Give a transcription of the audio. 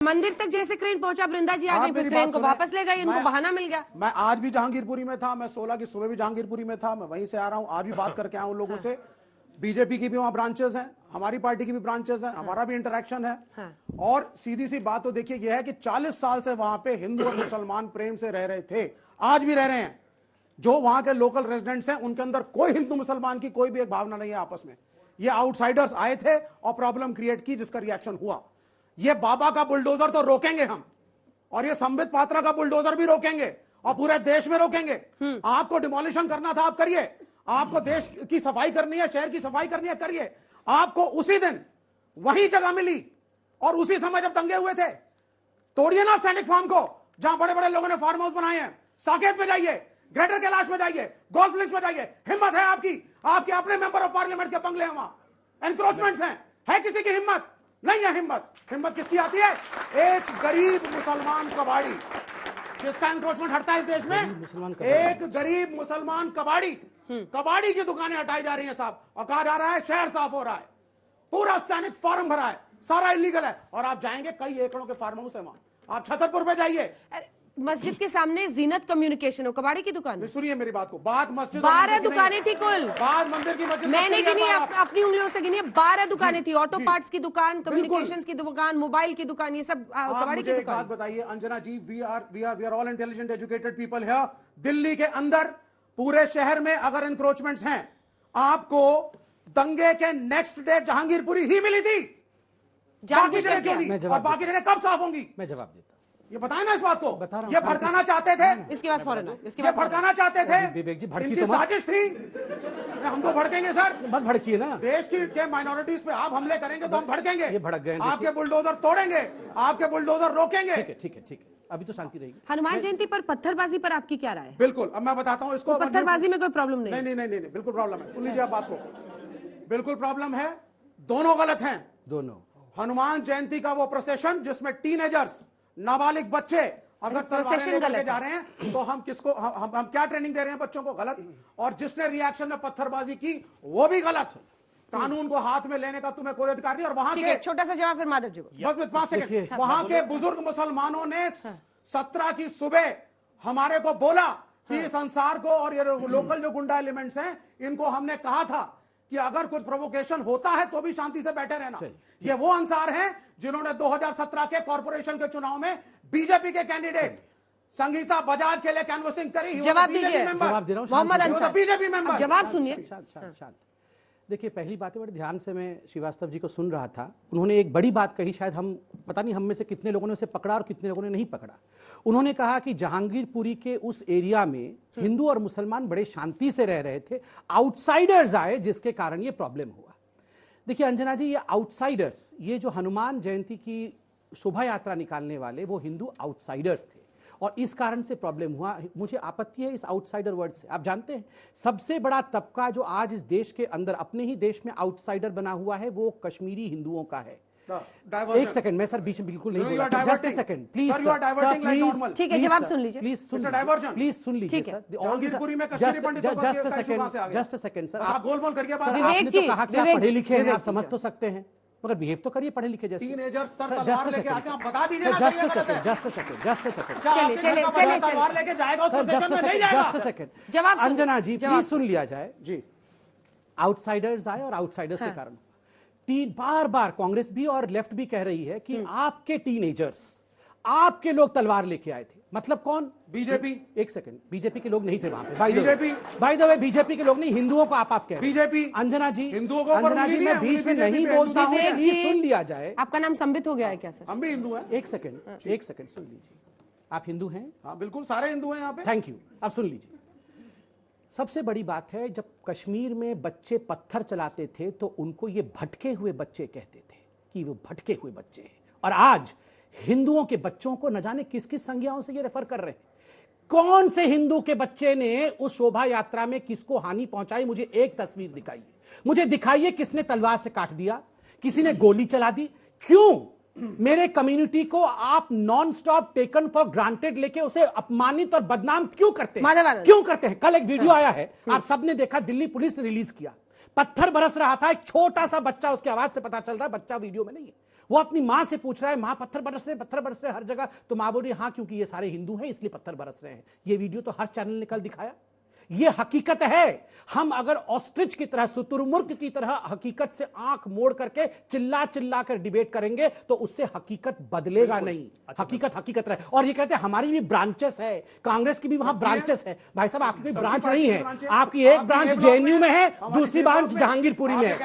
मंदिर तक जैसे क्रेन पहुंचा, वृंदा जी आ गई, फिर क्रेन को वापस ले गई, इनको बहाना मिल गया। मैं आज भी जहांगीरपुरी में था, मैं 16 की सुबह भी जहांगीरपुरी में था, मैं वहीं से आ रहा हूं, आज भी बात करके आया हूं लोगों से। बीजेपी की भी वहां ब्रांचेस हैं, हमारी पार्टी की भी ब्रांचेस हैं, हमारा भी इंटरेक्शन है। और सीधी सी बात तो देखिए यह है कि 40 साल से वहां पे हिंदू और मुसलमान प्रेम से रह रहे थे, आज भी रह रहे हैं। जो वहां के लोकल रेजिडेंट्स हैं उनके अंदर कोई हिंदू मुसलमान की कोई भी एक भावना नहीं है आपस में। ये आउटसाइडर्स आए थे और प्रॉब्लम क्रिएट की, जिसका रिएक्शन हुआ। ये बाबा का बुलडोजर तो रोकेंगे हम, और ये संबित पात्रा का बुलडोजर भी रोकेंगे, और पूरे देश में रोकेंगे। आपको डिमोलिशन करना था, आप करिए। आपको देश की सफाई करनी है, शहर की सफाई करनी है, करिए। आपको उसी दिन वही जगह मिली और उसी समय जब दंगे हुए थे। तोड़िए ना सैनिक फार्म को, जहां बड़े बड़े लोगों ने फार्म हाउस बनाए हैं। साकेत में जाइए, ग्रेटर कैलाश में जाइए, गोल्फ लिंक्स में जाइए। हिम्मत है आपकी? आपके अपने मेंबर ऑफ पार्लियामेंट के बंगले हैं, वहां एनक्रोचमेंट्स हैं। है किसी की हिम्मत? नहीं है हिम्मत। हिम्मत किसकी आती है? एक गरीब मुसलमान कबाड़ी, जिसका एनक्रोचमेंट हटता है इस देश में। एक गरीब मुसलमान कबाड़ी, कबाड़ी की दुकानें हटाई जा रही हैं साहब, और कहा जा रहा है शहर साफ हो रहा है। पूरा सैनिक फार्म भरा है, सारा इलीगल है। और आप जाएंगे, कई एकड़ों के फार्म हाउस है वहां। आप छतरपुर पे जाइए, मस्जिद के सामने जीनत कम्युनिकेशन हो, कबाड़ी की दुकान। सुनिए मेरी बात को, बात मस्जिद 12 दुकानें थी कुल। बात मंदिर की मस्जिद मैंने गिनी, अपनी उंगलियों से गिनी। 12 दुकानें थी, ऑटो पार्ट्स की दुकान, कम्युनिकेशंस की दुकान, मोबाइल की दुकान, ये सब कबाड़ी की दुकान। बात बताइए Anjana ji, we are all intelligent educated people here. Delhi के अंदर पूरे शहर में अगर इंक्रोचमेंट्स हैं, आपको दंगे के नेक्स्ट डे जहांगीरपुरी ही मिली थी। बाकी जगह क्यों नहीं? और बाकी जगह कब साफ होंगी? मैं जवाब देता हूं। ये बताएं ना इस बात को। ये भड़काना चाहते थे, इसके बाद फौरन ये भड़काना चाहते थे, विवेक जी, इनकी साजिश थी। हम तो भड़केंगे सर, मत भड़किए ना। देश की माइनॉरिटीज पे आप हमले करेंगे तो हम भड़केंगे। ये भड़क गए, आपके बुलडोजर तोड़ेंगे, आपके बुलडोजर रोकेंगे। ठीक है, अभी तो शांति रहेगी। हनुमान जयंती पर पत्थरबाजी पर आपकी क्या राय है? बिल्कुल, अब मैं बताता हूँ इसको। पत्थरबाजी में कोई प्रॉब्लम नहीं? नहीं, बिल्कुल प्रॉब्लम है। सुन लीजिए आप बात को, बिल्कुल प्रॉब्लम है। दोनों गलत हैं, दोनों। हनुमान जयंती का वो प्रोसेशन जिसमें टीनेजर्स, नाबालिग बच्चे अगर तलवारें लेकर के जा रहे हैं, तो हम किसको, हम क्या ट्रेनिंग दे रहे हैं बच्चों को? गलत। और जिसने रिएक्शन में पत्थरबाजी की वो भी गलत। कानून को हाथ में लेने का तुम्हें कोई अधिकार नहीं। और वहां के छोटा सा जवाब फिर माधव जी को, बस 5 सेकंड। वहां के बुजुर्ग मुसलमानों ने 17 की सुबह हमारे को बोला कि इस अंसार को और ये लोकल जो गुंडा एलिमेंट्स हैं, इनको हमने कहा था कि अगर कुछ प्रोवोकेशन होता है तो भी शांति से बैठे रहना। ये वो अंसार हैं जिन्होंने 2017 के कॉर्पोरेशन के चुनाव में बीजेपी के कैंडिडेट संगीता बजाज के लिए कैनवसिंग करी। जवाब दीजिए। जवाब दे रहा हूं, मोहम्मद अंसार, बीजेपी मेंबर। जवाब सुनिए। शांत। देखिए, पहली बात है, बड़े ध्यान से मैं श्रीवास्तव जी को सुन रहा था। उन्होंने एक बड़ी बात कही, शायद हम पता नहीं हम में से कितने लोगों ने उसे पकड़ा और कितने लोगों ने नहीं पकड़ा। उन्होंने कहा कि जहांगीरपुरी के उस एरिया में हिंदू और मुसलमान बड़े शांति से रह रहे थे, आउटसाइडर्स आए जिसके कारण ये प्रॉब्लम हुआ। देखिए अंजना जी, ये आउटसाइडर्स, ये जो हनुमान जयंती की शोभा यात्रा निकालने वाले, वो हिंदू आउटसाइडर्स थे और इस कारण से प्रॉब्लम हुआ। मुझे आपत्ति है इस आउटसाइडर वर्ड से। आप जानते हैं सबसे बड़ा तबका जो आज इस देश के अंदर अपने ही देश में आउटसाइडर बना हुआ है, वो कश्मीरी हिंदुओं का है। एक सेकंड, मैं सर बीच में बिल्कुल नहीं बोला। जस्ट अ सेकंड प्लीज, ठीक है, जवाब सुन लीजिए। प्लीज सुन लीजिए sir. Just a second sir, आप गोलमोल करके बात। आपने तो कहा कि आप पढ़े लिखे हैं, आप समझ तो सकते हैं, मगर बिहेव तो करिए पढ़े लिखे जैसे। टीनेजर्स सर तलवार लेके आते हैं, आप बता दीजिए ना। Just a second. चलिए तलवार लेके जाएगा उस पोजीशन में नहीं जाएगा। Just a second. जवाब अंजना जी प्लीज सुन लिया जाए जी। आउटसाइडर्स आए और आउटसाइडर्स के कारण बार बार कांग्रेस भी और लेफ्ट भी कह रही है कि आपके टीनेजर्स, आपके लोग तलवार लेके आए थे। मतलब कौन? बीजेपी। एक सेकंड, बीजेपी के लोग नहीं थे वहां पे। बाय द वे बीजेपी के लोग नहीं, हिंदुओं को आप कह रहे हैं। बीजेपी। अंजना जी, हिंदुओं को, अंजना जी मैं बीच में नहीं बोलता हूं, प्लीज सुन लिया जाए। आपका नाम संबित हो गया है क्या सर? हम भी हिंदू हैं। एक सेकंड सुन लीजिए। आप हिंदू हैं? हाँ बिल्कुल, सारे हिंदू हैं यहाँ पे। Thank you. अब सुन लीजिए, सबसे बड़ी बात है, जब कश्मीर में बच्चे पत्थर चलाते थे तो उनको ये भटके हुए बच्चे कहते थे कि वो भटके हुए बच्चे हैं। और आज हिंदुओं के बच्चों को न जाने किस किस संज्ञाओं से ये रेफर कर रहे हैं। कौन से हिंदू के बच्चे ने उस शोभा यात्रा में किसको हानि पहुंचाई? मुझे एक तस्वीर दिखाइए, मुझे दिखाइए किसने तलवार से काट दिया, किसी ने गोली चला दी। क्यों मेरे कम्युनिटी को आप non stop taken for granted लेके उसे अपमानित और बदनाम क्यों करते हैं? क्यों करते हैं? कल एक वीडियो आया है, आप सबने देखा, दिल्ली पुलिस ने रिलीज किया, पत्थर बरस रहा था, एक छोटा सा बच्चा, उसकी आवाज से पता चल रहा है बच्चा वीडियो में नहीं है, वो अपनी मां से पूछ रहा है, मां पत्थर बरस रहे हर जगह, तो मां बोल रही हाँ क्योंकि ये सारे हिंदू हैं इसलिए पत्थर बरस रहे हैं। ये वीडियो तो हर चैनल ने कल दिखाया। ये हकीकत है। हम अगर ऑस्ट्रिच की तरह, शुतुरमुर्ग की तरह हकीकत से आंख मोड़ करके चिल्ला चिल्ला कर डिबेट करेंगे तो उससे हकीकत बदलेगा नहीं। हकीकत हकीकत रहे। और ये कहते हैं हमारी भी ब्रांचेस है, कांग्रेस की भी वहां ब्रांचेस है। भाई साहब आपकी कोई ब्रांच नहीं है, आपकी एक ब्रांच जेएनयू में है, दूसरी ब्रांच जहांगीरपुरी में है।